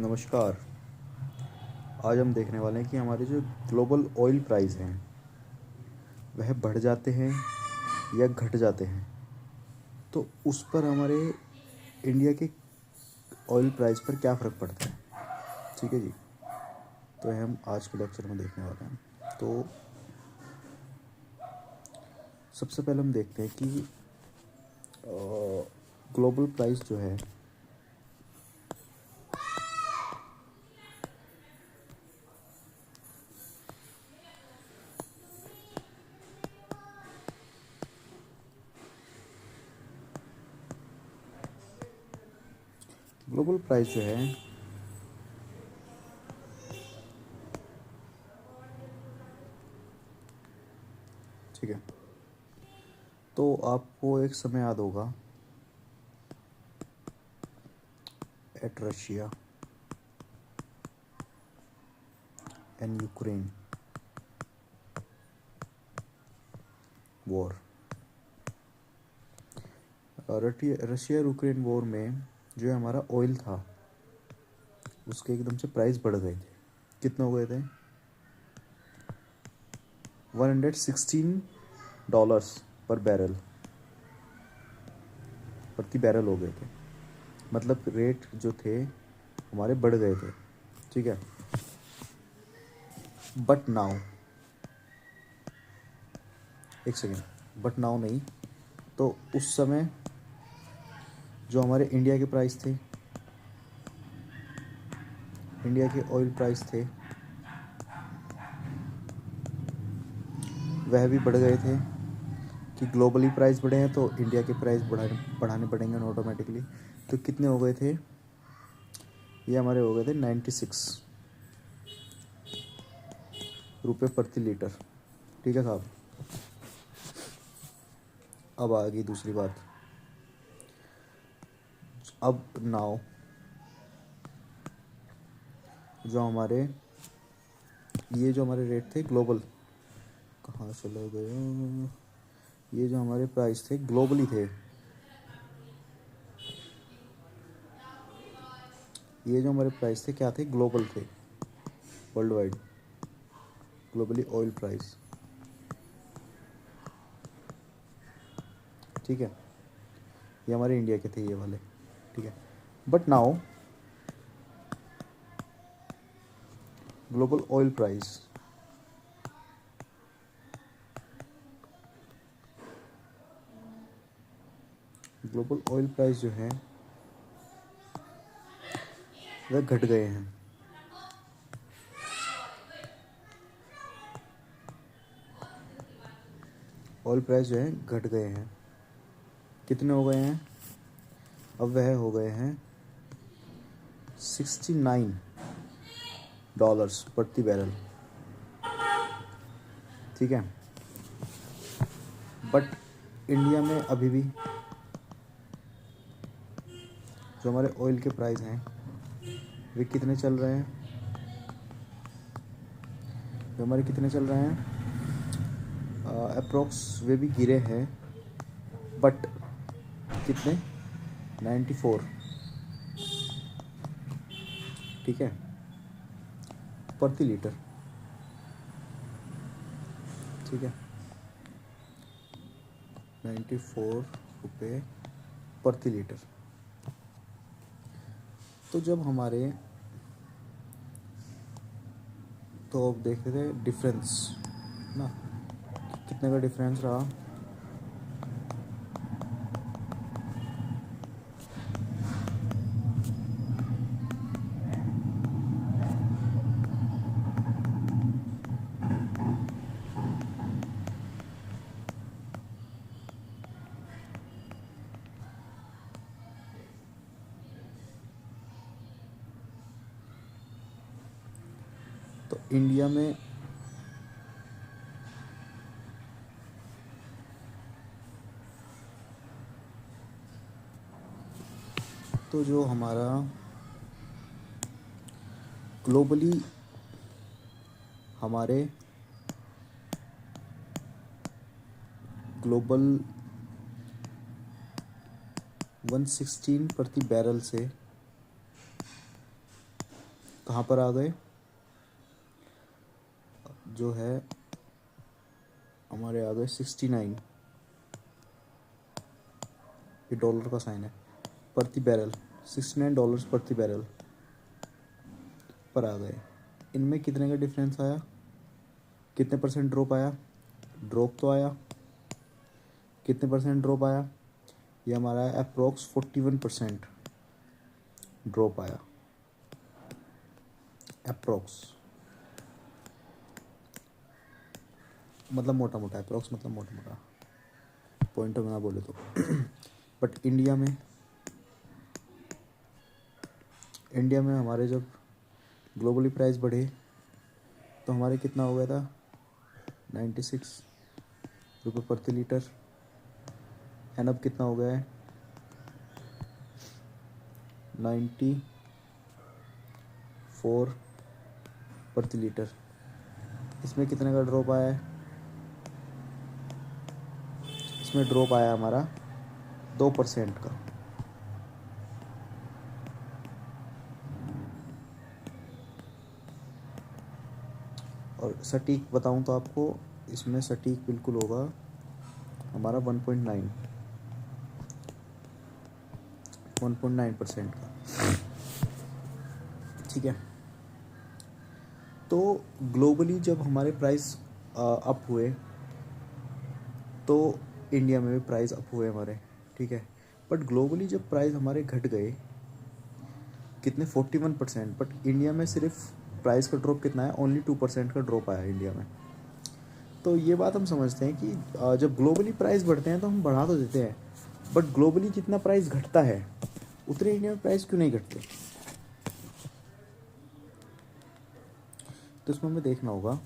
नमस्कार। आज हम देखने वाले हैं कि हमारे जो ग्लोबल ऑयल प्राइस हैं वह बढ़ जाते हैं या घट जाते हैं, तो उस पर हमारे इंडिया के ऑयल प्राइस पर क्या फ़र्क पड़ता है। ठीक है जी, तो हम आज के लेक्चर में देखने वाले हैं। तो सबसे पहले हम देखते हैं कि ग्लोबल प्राइस जो है ग्लोबल प्राइस जो है ठीक है। तो आपको एक समय याद होगा at Russia and Ukraine war. Russia Ukraine war में जो हमारा ऑयल था उसके एकदम से प्राइस बढ़ गए थे। कितने हो गए थे? $116 पर बैरल, प्रति बैरल हो गए थे। मतलब रेट जो थे हमारे बढ़ गए थे। ठीक है। बट नाउ, एक सेकेंड, बट नाउ नहीं, तो उस समय जो हमारे इंडिया के प्राइस थे, इंडिया के ऑयल प्राइस थे, वह भी बढ़ गए थे। कि ग्लोबली प्राइस बढ़े हैं तो इंडिया के प्राइस बढ़ाने पड़ेंगे ऑटोमेटिकली। तो कितने हो गए थे? ये हमारे हो गए थे 96 रुपये प्रति लीटर। ठीक है साहब। अब आ गई दूसरी बात। अब नाउ जो हमारे रेट थे ग्लोबल, कहाँ चले गए? ये जो हमारे प्राइस थे ग्लोबली थे, ये जो हमारे प्राइस थे क्या थे? ग्लोबल थे, world wide globally oil price. ठीक है, ये हमारे इंडिया के थे ये वाले। ठीक है। But now global oil price, global oil price जो है वह घट गए हैं। ऑयल प्राइस जो है घट गए हैं। कितने हो गए हैं? अब वह हो गए हैं $69 प्रति बैरल। ठीक है। बट इंडिया में अभी भी जो हमारे ऑयल के प्राइस हैं वे कितने चल रहे हैं? जो हमारे कितने चल रहे हैं? अप्रोक्स वे भी गिरे हैं, बट कितने? 94। ठीक है, प्रति लीटर। ठीक है, 94 रुपये प्रति लीटर। तो जब हमारे, तो अब देखते थे डिफरेंस ना, कितने का डिफरेंस रहा। तो इंडिया में तो जो हमारा ग्लोबली हमारे ग्लोबल 116 प्रति बैरल से कहाँ पर आ गए, जो है हमारे आ गए 69, ये डॉलर का साइन है, प्रति बैरल, $69 प्रति बैरल पर आ गए। इनमें कितने का डिफरेंस आया, कितने परसेंट ड्रॉप आया, ड्रॉप तो आया, कितने परसेंट ड्रॉप आया, ये हमारा अप्रोक्स 41% ड्रॉप आया, अप्रोक्स मतलब मोटा मोटा, अप्रोक्स मतलब मोटा मोटा, पॉइंट में ना बोले तो। बट इंडिया में हमारे जब ग्लोबली प्राइस बढ़े तो हमारे कितना हो गया था, 96 रुपये प्रति लीटर, एंड अब कितना हो गया है, 94 प्रति लीटर। इसमें कितने का ड्रॉप आया है, इसमें ड्रॉप आया हमारा 2% का। और सटीक बताऊं तो आपको, इसमें सटीक बिल्कुल होगा हमारा 1.9% का, ठीक है। तो ग्लोबली जब हमारे प्राइस अप हुए तो इंडिया में भी प्राइस अप हुए हमारे, ठीक है। बट ग्लोबली जब प्राइस हमारे घट गए कितने, 41%, बट इंडिया में सिर्फ प्राइस का ड्रॉप कितना है, ओनली 2% का ड्रॉप आया इंडिया में। तो ये बात हम समझते हैं कि जब ग्लोबली प्राइस बढ़ते हैं तो हम बढ़ा तो देते हैं, बट ग्लोबली जितना प्राइस घटता है उतने इंडिया में प्राइस क्यों नहीं घटते। तो इसमें हमें देखना होगा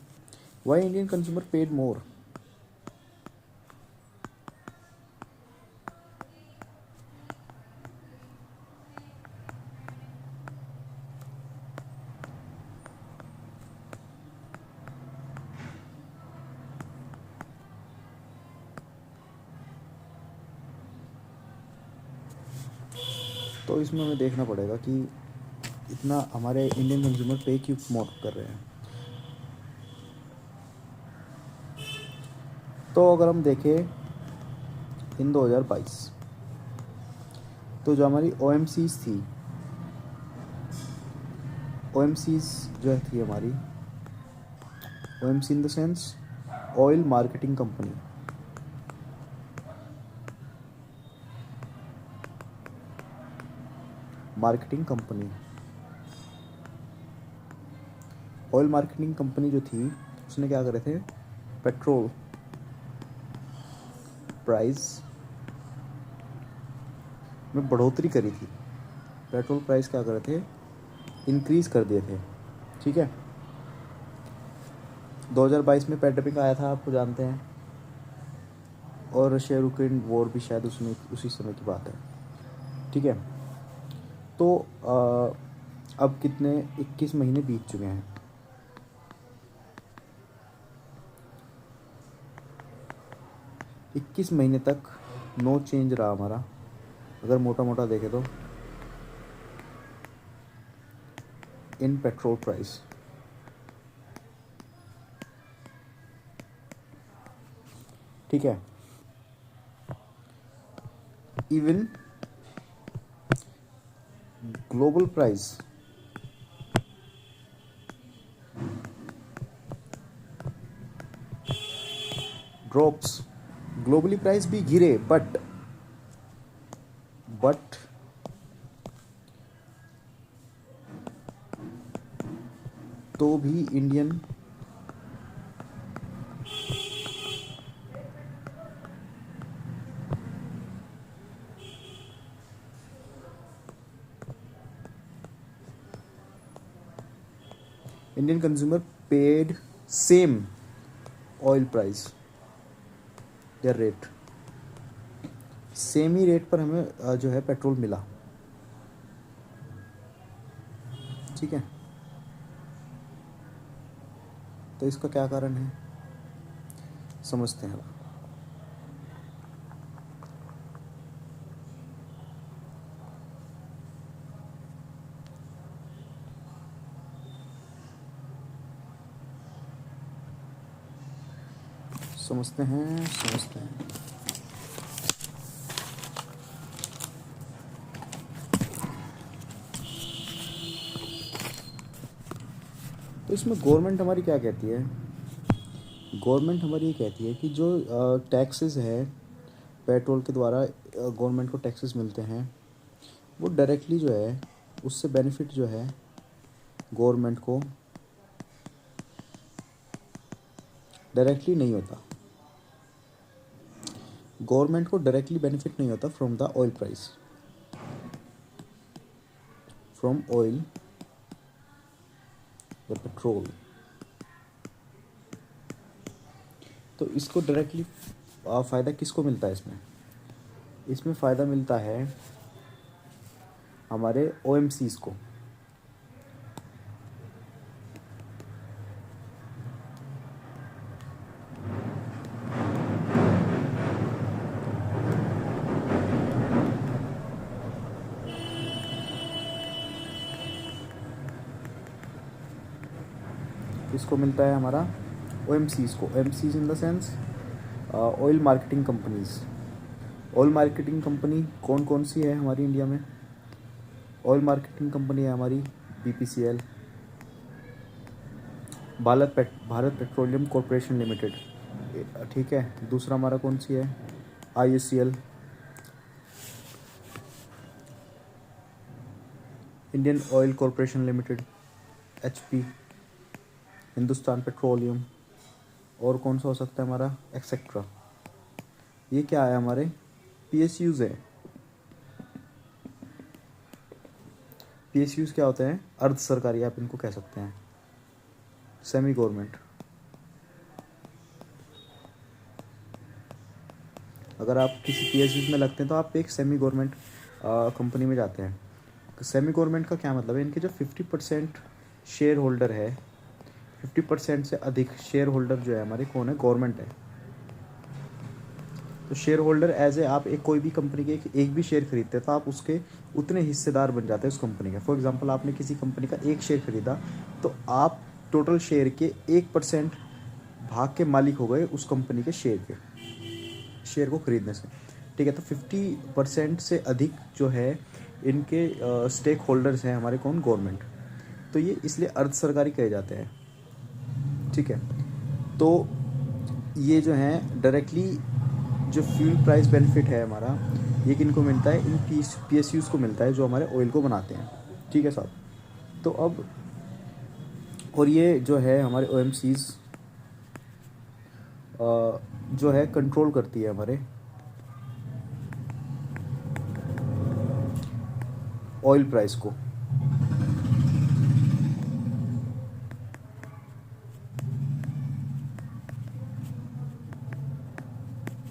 why Indian consumer paid more. तो इसमें हमें देखना पड़ेगा कि इतना हमारे इंडियन कंज्यूमर पे क्यों मोर कर रहे हैं। तो अगर हम देखें इन 2022, तो जो हमारी OMCs थी, OMCs जो थी हमारी, OMC in the sense oil marketing company, oil marketing company जो थी उसने क्या करे थे, पेट्रोल प्राइस में बढ़ोतरी करी थी, पेट्रोल प्राइस क्या करे थे, इंक्रीज कर दिए थे, ठीक है। 2022 में पैंडेमिक आया था, आपको जानते हैं, और रशिया यूक्रेन वॉर भी शायद उसमें उसी समय की बात है, ठीक है। तो अब कितने 21 महीने बीत चुके हैं, 21 महीने तक नो चेंज रहा हमारा, अगर मोटा मोटा देखें तो, इन पेट्रोल प्राइस, ठीक है। Even global price drops, globally price भी गिरे, बट तो भी Indian consumer paid same oil price या रेट, सेम ही रेट पर हमें जो है पेट्रोल मिला, ठीक है। तो इसका क्या कारण है, समझते हैं। समझते हैं। तो इसमें गवर्नमेंट हमारी क्या कहती है? गवर्नमेंट हमारी ये कहती है कि जो टैक्सेस है पेट्रोल के द्वारा गवर्नमेंट को टैक्सेस मिलते हैं, वो डायरेक्टली जो है उससे बेनिफिट जो है गवर्नमेंट को डायरेक्टली नहीं होता। गवर्नमेंट को डायरेक्टली बेनिफिट नहीं होता from the oil price, from oil the petrol. तो इसको डायरेक्टली फ़ायदा किसको मिलता है? इसमें फ़ायदा मिलता है हमारे OMCs को। किसको मिलता है? हमारा OMCs को। OMCs in the sense oil marketing companies. Oil marketing company कौन कौन सी है हमारी इंडिया में? ऑयल मार्केटिंग कंपनी है हमारी BPCL, Bharat petroleum corporation limited, ठीक है। दूसरा हमारा कौन सी है? IOCL, Indian oil corporation limited, HP, Hindustan petroleum, और कौन सा हो सकता है हमारा? एक्सेट्रा। ये क्या है? हमारे PSUs है। PSUs क्या होते हैं? अर्ध सरकारी, आप इनको कह सकते हैं, सेमी गवर्नमेंट। अगर आप किसी PSUs में लगते हैं तो आप एक सेमी गवर्नमेंट कंपनी में जाते हैं। सेमी गवर्नमेंट का क्या मतलब है? इनके जो 50% शेयर होल्डर है, 50% से अधिक शेयर होल्डर जो है हमारे कौन है? गवर्नमेंट है। तो शेयर होल्डर एज ए आप कोई भी कंपनी के एक भी शेयर खरीदते हैं तो आप उसके उतने हिस्सेदार बन जाते हैं उस कंपनी के। फॉर एग्जांपल आपने किसी कंपनी का एक शेयर खरीदा तो आप टोटल शेयर के 1% भाग के मालिक हो गए उस कंपनी के शेयर को खरीदने से, ठीक है। तो 50% से अधिक जो है इनके स्टेक होल्डर्स हैं हमारे कौन? गवर्नमेंट। तो ये इसलिए अर्ध सरकारी कहे जाते हैं, ठीक है। तो ये जो है डायरेक्टली जो फ्यूल प्राइस बेनिफिट है हमारा, ये किनको मिलता है? इन PSUs को मिलता है जो हमारे ऑयल को बनाते हैं, ठीक है साहब। तो अब और ये जो है हमारे OMCs जो है कंट्रोल करती है हमारे ऑयल प्राइस को।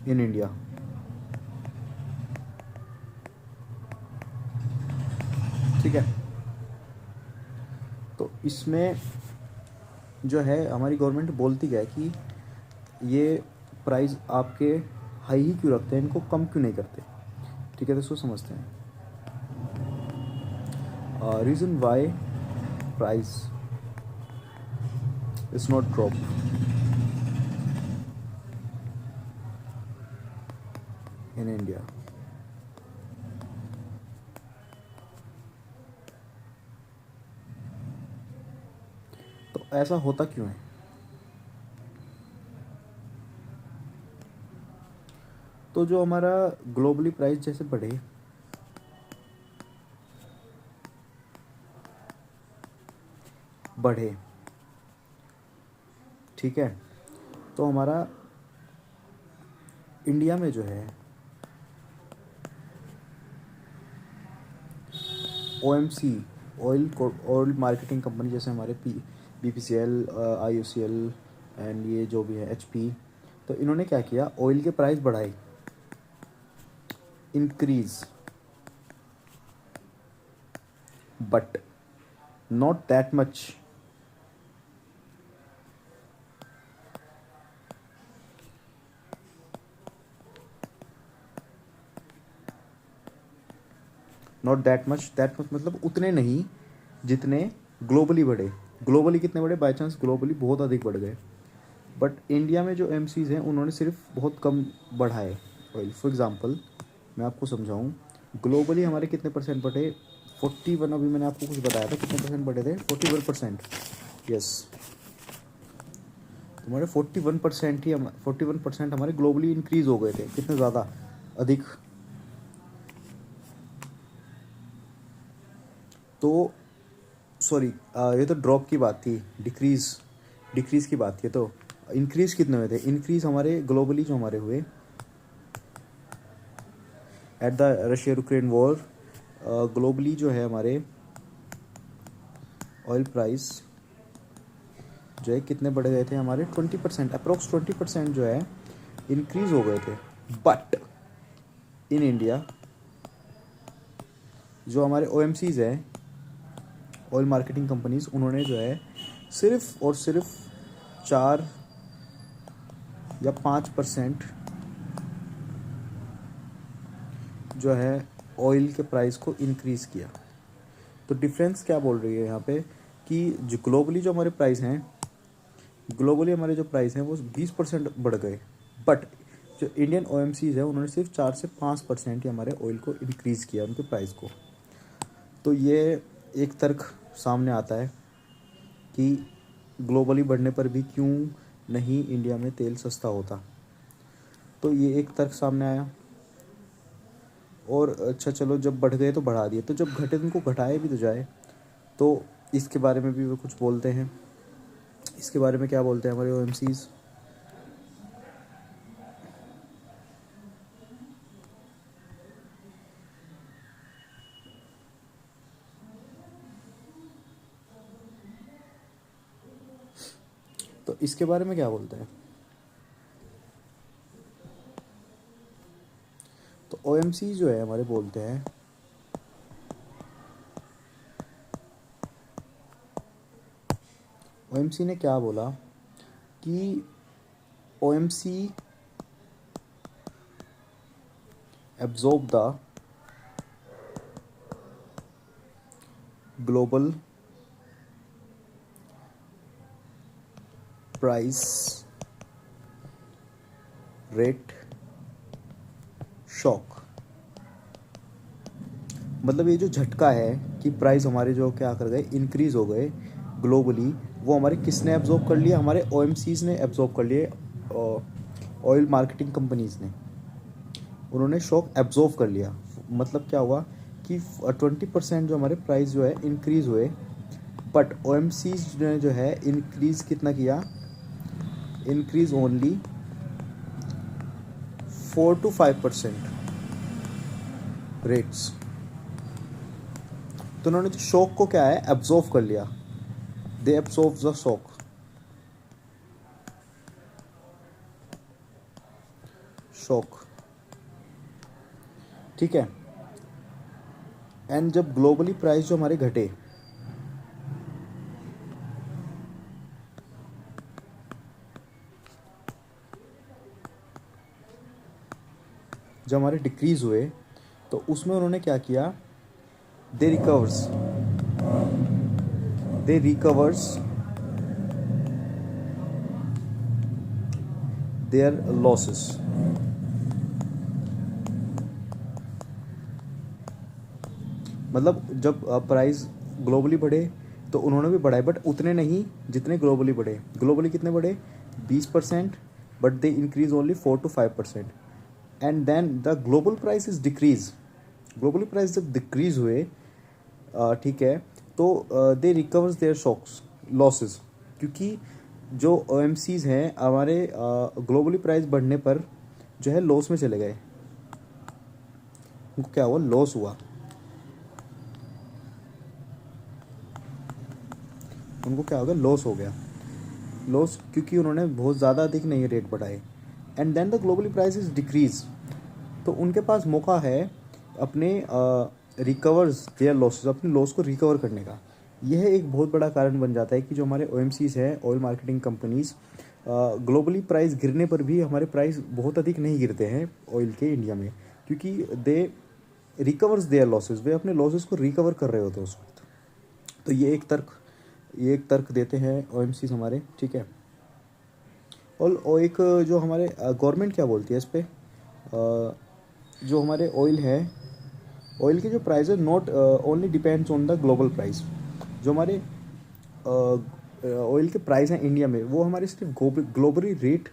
इन इंडिया, ठीक है। तो इसमें जो है हमारी गवर्नमेंट बोलती क्या है कि ये प्राइस आपके हाई ही क्यों रखते हैं, इनको कम क्यों नहीं करते, ठीक है। तो इसको समझते हैं। Reason why price is not drop in India. तो ऐसा होता क्यों है? तो जो हमारा ग्लोबली प्राइस जैसे बढ़े, ठीक है। तो हमारा इंडिया में जो है OMC ऑयल मार्केटिंग कंपनी जैसे हमारे BPCL, IOCL एंड ये जो भी है HP, तो इन्होंने क्या किया? ऑयल के प्राइस बढ़ाए, increase, but not that much that much मतलब उतने नहीं जितने ग्लोबली बढ़े। ग्लोबली कितने बढ़े? बाई चांस ग्लोबली बहुत अधिक बढ़ गए, बट इंडिया में जो एमसीज हैं उन्होंने सिर्फ बहुत कम बढ़ाए ऑयल। फॉर एग्ज़ाम्पल मैं आपको समझाऊँ, ग्लोबली हमारे कितने परसेंट बढ़े? 41, अभी मैंने आपको कुछ बताया था कितने परसेंट बढ़े थे, 41%। यस, हमारे 41% ही 41% हमारे ग्लोबली इंक्रीज़ हो गए थे। कितने ज़्यादा, अधिक। तो सॉरी, ये तो ड्रॉप की बात थी, डिक्रीज़ की बात थी। तो इंक्रीज़ कितने हुए थे? इंक्रीज़ हमारे ग्लोबली जो हमारे हुए at the Russia Ukraine war, globally जो है हमारे ऑयल प्राइस जो है कितने बढ़ गए थे हमारे? 20%, अप्रोक्स 20% जो है इंक्रीज़ हो गए थे। बट इन इंडिया जो हमारे OMCs हैं, ऑयल मार्केटिंग कंपनीज, उन्होंने जो है सिर्फ और सिर्फ 4 या 5% जो है ऑयल के प्राइस को इंक्रीज़ किया। तो डिफरेंस क्या बोल रही है यहाँ पे कि जो ग्लोबली जो हमारे प्राइस हैं, ग्लोबली हमारे जो प्राइस हैं वो 20% बढ़ गए, बट जो इंडियन OMCs है उन्होंने सिर्फ 4 से 5% ही हमारे ऑयल को इंक्रीज़ किया, उनके प्राइस को। तो ये एक तर्क सामने आता है कि ग्लोबली बढ़ने पर भी क्यों नहीं इंडिया में तेल सस्ता होता। तो ये एक तर्क सामने आया। और अच्छा चलो, जब बढ़ गए तो बढ़ा दिए, तो जब घटे तो उनको घटाए भी तो जाए। तो इसके बारे में भी वो कुछ बोलते हैं। इसके बारे में क्या बोलते हैं हमारे OMCs? तो इसके बारे में क्या बोलते हैं? तो OMC जो है हमारे बोलते हैं, OMC ने क्या बोला कि OMC absorb the global price rate shock। मतलब ये जो झटका है कि प्राइस हमारे जो क्या कर गए, इंक्रीज़ हो गए ग्लोबली, वो हमारे किसने एब्जॉर्ब कर लिया? हमारे OMCs ने एब्जॉर्ब कर लिए, ऑयल मार्केटिंग कंपनीज ने। उन्होंने शॉक एब्जॉर्ब कर लिया। मतलब क्या हुआ कि 20% जो हमारे प्राइस जो है इंक्रीज़ हुए, बट OMCs ने जो है इंक्रीज़ कितना किया? Increase only 4 to 5% rates. तो उन्होंने जो शॉक को क्या है, एब्जॉर्व कर लिया। दे एब्जॉर्व द शॉक। ठीक है। एंड जब ग्लोबली प्राइस जो हमारे घटे, जब हमारे डिक्रीज हुए, तो उसमें उन्होंने क्या किया? दे रिकवर्स देयर लॉसेस। मतलब जब प्राइस ग्लोबली बढ़े तो उन्होंने भी बढ़ाए, बट उतने नहीं जितने ग्लोबली बढ़े। ग्लोबली कितने बढ़े? 20%, but they increase only 4 to 5%। And then the global price is decrease. Globally price जब डिक्रीज हुए, ठीक है, तो they recovers their shocks losses. क्योंकि जो OMCs हैं हमारे ग्लोबली प्राइस बढ़ने पर जो है लॉस में चले गए। उनको क्या हुआ? लॉस हुआ। उनको क्या हो गया? लॉस हो गया। लॉस क्योंकि उन्होंने बहुत ज़्यादा अधिक नहीं रेट बढ़ाए। And then the globally price is decrease. तो उनके पास मौका है अपने रिकवर्स देयर लॉसेस, अपने लॉस को रिकवर करने का। यह एक बहुत बड़ा कारण बन जाता है कि जो हमारे OMCs हैं, oil marketing companies, globally price गिरने पर भी हमारे प्राइस बहुत अधिक नहीं गिरते हैं ऑयल के इंडिया में, क्योंकि दे रिकवर्स देयर लॉसेस। वे अपने लॉसेस को रिकवर कर रहे होते हैं उस वक्त। तो ये एक तर्क देते हैं OMCs हमारे। ठीक है। और एक जो हमारे गवर्नमेंट क्या बोलती है इस पे, जो हमारे ऑयल है, ऑयल की जो प्राइस है not only depends on the global price. जो हमारे ऑयल के प्राइस हैं इंडिया में, वो हमारे सिर्फ globally rate,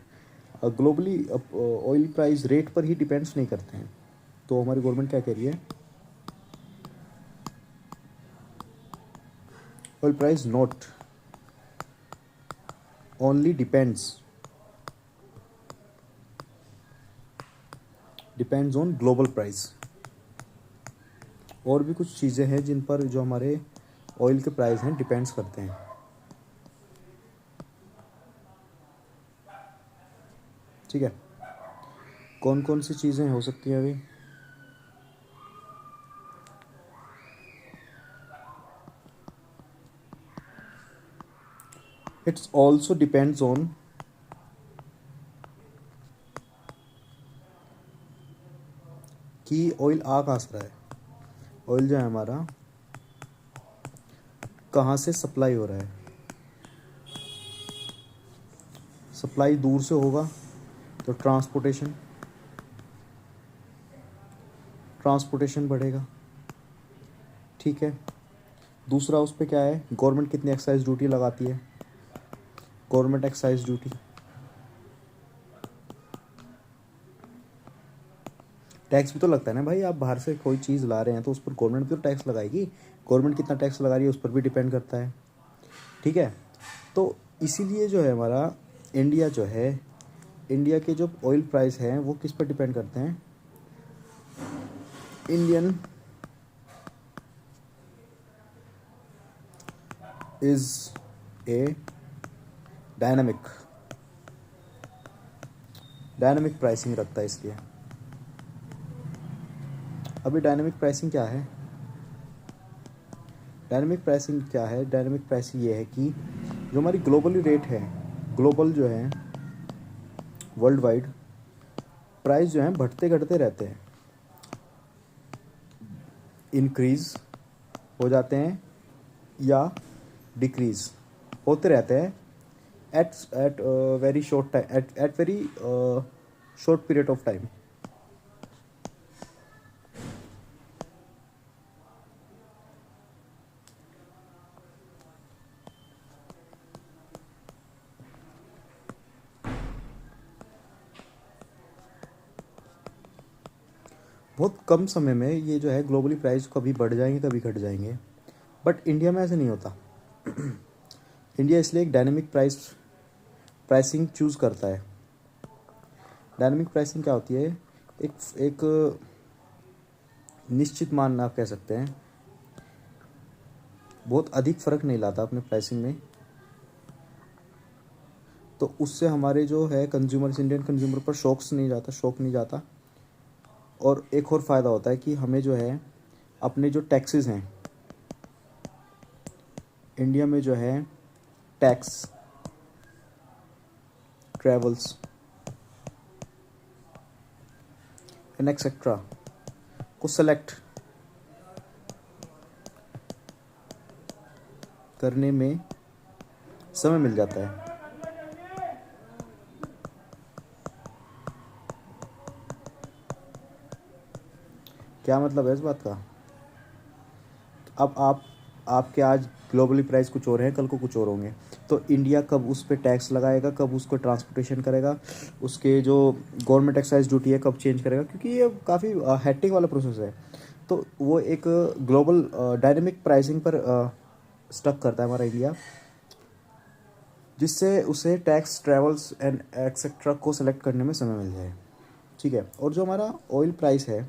globally oil price rate पर ही डिपेंड्स नहीं करते हैं। तो हमारी गवर्नमेंट क्या कह रही है, oil price not only depends on global price. और भी कुछ चीज़ें हैं जिन पर जो हमारे ऑयल के प्राइस हैं डिपेंड्स करते हैं। ठीक है, कौन कौन सी चीज़ें हो सकती हैं अभी? इट्स ऑल्सो डिपेंड्स ऑन कि ऑयल आ कहाँ से रहा है। ऑयल जो है हमारा कहाँ से सप्लाई हो रहा है। सप्लाई दूर से होगा तो ट्रांसपोर्टेशन बढ़ेगा। ठीक है, दूसरा उस पर क्या है, गवर्नमेंट कितनी एक्साइज ड्यूटी लगाती है। गवर्नमेंट एक्साइज ड्यूटी, टैक्स भी तो लगता है ना भाई। आप बाहर से कोई चीज़ ला रहे हैं तो उस पर गवर्नमेंट भी तो टैक्स लगाएगी। गवर्नमेंट कितना टैक्स लगा रही है उस पर भी डिपेंड करता है। ठीक है, तो इसीलिए जो है हमारा इंडिया जो है, इंडिया के जो ऑयल प्राइस हैं वो किस पर डिपेंड करते हैं। Indian is a dynamic pricing रखता है। इसलिए अभी डायनामिक प्राइसिंग क्या है, डायनामिक प्राइसिंग ये है कि जो हमारी ग्लोबली रेट है, ग्लोबल जो है वर्ल्ड वाइड प्राइस जो है बढ़ते घटते रहते हैं, इंक्रीज हो जाते हैं या डिक्रीज होते रहते हैं at very short time, at very short period of time. बहुत कम समय में ये जो है ग्लोबली प्राइस कभी बढ़ जाएंगे कभी घट जाएंगे, बट इंडिया में ऐसे नहीं होता। इंडिया इसलिए एक डायनेमिक प्राइसिंग चूज़ करता है। डायनेमिक प्राइसिंग क्या होती है, एक निश्चित मान आप कह सकते हैं, बहुत अधिक फ़र्क नहीं लाता अपने प्राइसिंग में। तो उससे हमारे जो है कंज्यूमर्स, इंडियन कंज्यूमर पर शॉक नहीं जाता। और एक और फ़ायदा होता है कि हमें जो है अपने जो टैक्सेस हैं इंडिया में, जो है टैक्स, ट्रैवल्स एंड एक्सेट्रा को सेलेक्ट करने में समय मिल जाता है। क्या मतलब है इस बात का, अब आपके आज ग्लोबली प्राइस कुछ और है, कल को कुछ और होंगे। तो इंडिया कब उस पर टैक्स लगाएगा, कब उसको ट्रांसपोर्टेशन करेगा, उसके जो गवर्नमेंट एक्साइज ड्यूटी है कब चेंज करेगा, क्योंकि ये काफ़ी हेक्टिक वाला प्रोसेस है। तो वो एक ग्लोबल डायनेमिक प्राइसिंग पर स्टक करता है हमारा इंडिया, जिससे उसे टैक्स, ट्रैवल्स एंड एक्सेट्रा को सेलेक्ट करने में समय मिल जाए। ठीक है, और जो हमारा ऑयल प्राइस है,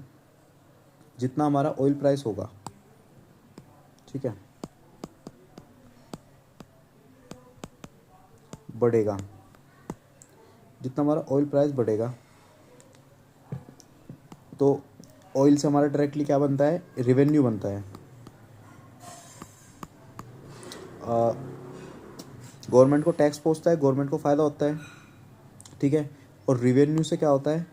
जितना हमारा ऑयल प्राइस होगा, ठीक है, बढ़ेगा, जितना हमारा ऑयल प्राइस बढ़ेगा तो ऑयल से हमारा डायरेक्टली क्या बनता है, रेवेन्यू बनता है। गवर्नमेंट को टैक्स पहुंचता है, गवर्नमेंट को फ़ायदा होता है। ठीक है, और रेवेन्यू से क्या होता है,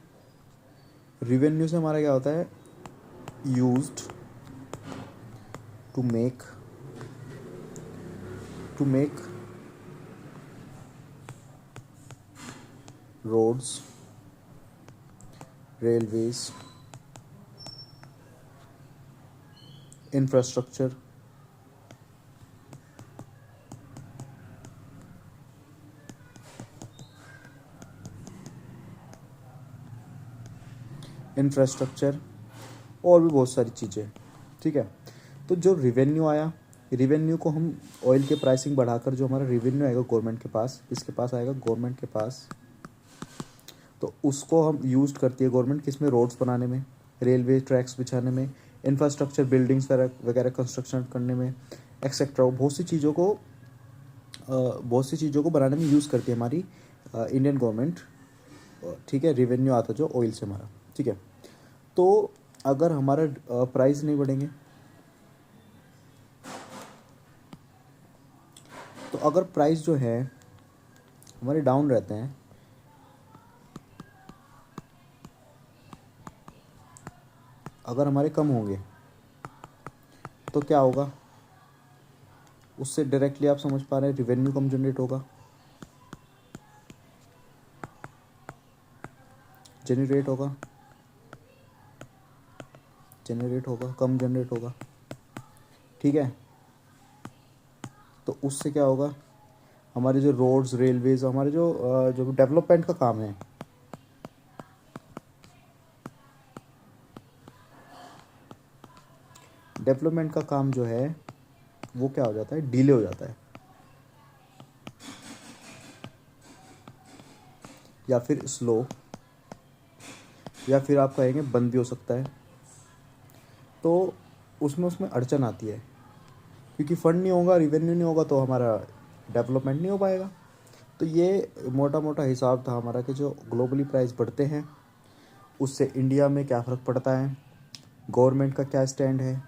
रेवेन्यू से हमारा क्या होता है, used to make roads, railways, infrastructure, और भी बहुत सारी चीज़ें। ठीक है, तो जो रिवेन्यू आया, रिवेन्यू को हम ऑयल के प्राइसिंग बढ़ाकर जो हमारा रिवेन्यू आएगा गवर्नमेंट के पास, इसके पास आएगा गवर्नमेंट के पास, तो उसको हम यूज़ करती है गवर्नमेंट किस में, रोड्स बनाने में, रेलवे ट्रैक्स बिछाने में, इंफ्रास्ट्रक्चर बिल्डिंग्स वगैरह कंस्ट्रक्शन करने में, एक्सेट्रा। बहुत सी चीज़ों को बनाने में यूज़ करती है हमारी इंडियन गवर्नमेंट। ठीक है, रेवेन्यू आता जो ऑयल से हमारा। ठीक है, तो अगर हमारा प्राइस नहीं बढ़ेंगे, तो अगर प्राइस जो है हमारे डाउन रहते हैं, अगर हमारे कम होंगे तो क्या होगा, उससे डायरेक्टली आप समझ पा रहे हैं रिवेन्यू कम जनरेट होगा, कम जनरेट होगा। ठीक है, तो उससे क्या होगा, हमारे जो रोड्स, रेलवेज, हमारे जो डेवलपमेंट का काम है, डेवलपमेंट का काम जो है वो क्या हो जाता है, डिले हो जाता है, या फिर स्लो, या फिर आप कहेंगे बंद भी हो सकता है। तो उसमें अड़चन आती है, क्योंकि फंड नहीं होगा, रिवेन्यू नहीं होगा, तो हमारा डेवलपमेंट नहीं हो पाएगा। तो ये मोटा मोटा हिसाब था हमारा कि जो ग्लोबली प्राइस बढ़ते हैं उससे इंडिया में क्या फ़र्क पड़ता है, गवर्नमेंट का क्या स्टैंड है,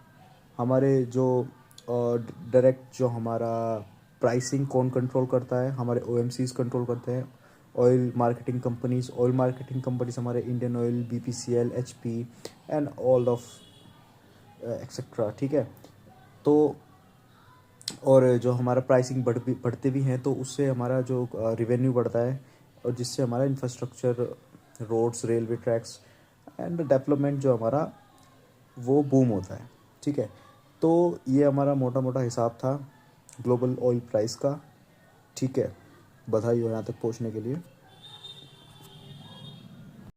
हमारे जो डायरेक्ट जो हमारा प्राइसिंग कौन कंट्रोल करता है, हमारे OMCs कंट्रोल करते हैं, ऑयल मार्केटिंग कंपनीज हमारे Indian oil, BPCL, HP and all of etcetera. ठीक है, तो और जो हमारा प्राइसिंग बढ़ते भी हैं तो उससे हमारा जो रिवेन्यू बढ़ता है, और जिससे हमारा infrastructure, roads, railway tracks and development जो हमारा वो बूम होता है। ठीक है, तो ये हमारा मोटा मोटा हिसाब था ग्लोबल ऑयल प्राइस का। ठीक है, बधाई हो यहाँ तक पहुँचने के लिए।